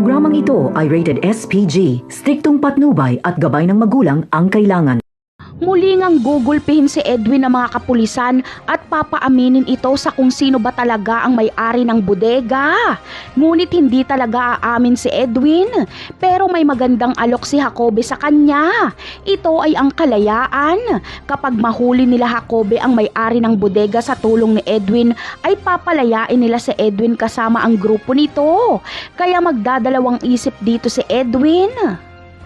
Programang ito ay rated SPG, striktong patnubay at gabay ng magulang ang kailangan. Muli ngang gugulpihin si Edwin ng mga kapulisan at papaaminin ito sa kung sino ba talaga ang may-ari ng bodega. Ngunit hindi talaga aamin si Edwin, pero may magandang alok si Jacobe sa kanya. Ito ay ang kalayaan. Kapag mahuli nila Jacobe ang may-ari ng bodega sa tulong ni Edwin, ay papalayain nila si Edwin kasama ang grupo nito. Kaya magdadalawang isip dito si Edwin.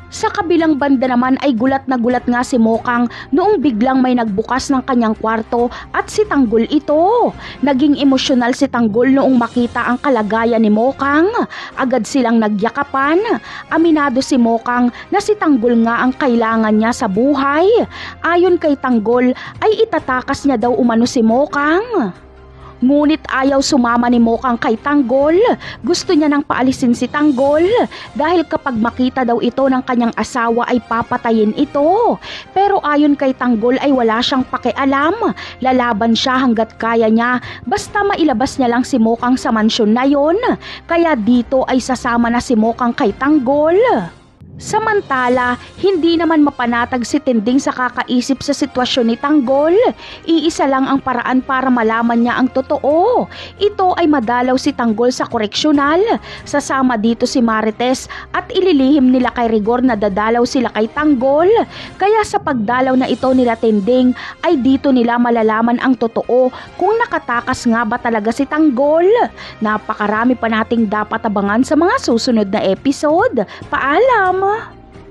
Sa kabilang banda naman ay gulat na gulat nga si Mokang noong biglang may nagbukas ng kanyang kwarto at si Tanggol ito. Naging emosyonal si Tanggol noong makita ang kalagayan ni Mokang. Agad silang nagyakapan. Aminado si Mokang na si Tanggol nga ang kailangan niya sa buhay. Ayon kay Tanggol ay itatakas niya daw umano si Mokang. Ngunit ayaw sumama ni Mokang kay Tanggol. Gusto niya nang paalisin si Tanggol dahil kapag makita daw ito ng kanyang asawa ay papatayin ito. Pero ayon kay Tanggol ay wala siyang pakialam. Lalaban siya hanggat kaya niya basta mailabas niya lang si Mokang sa mansyon na yon. Kaya dito ay sasama na si Mokang kay Tanggol. Samantala, hindi naman mapanatag si Tinding sa kakaisip sa sitwasyon ni Tanggol. Iisa lang ang paraan para malaman niya ang totoo. Ito ay madalaw si Tanggol sa koreksyonal. Sasama dito si Marites at ililihim nila kay Rigor na dadalaw sila kay Tanggol. Kaya sa pagdalaw na ito nila Tinding ay dito nila malalaman ang totoo kung nakatakas nga ba talaga si Tanggol. Napakarami pa nating dapat abangan sa mga susunod na episode. Paalam!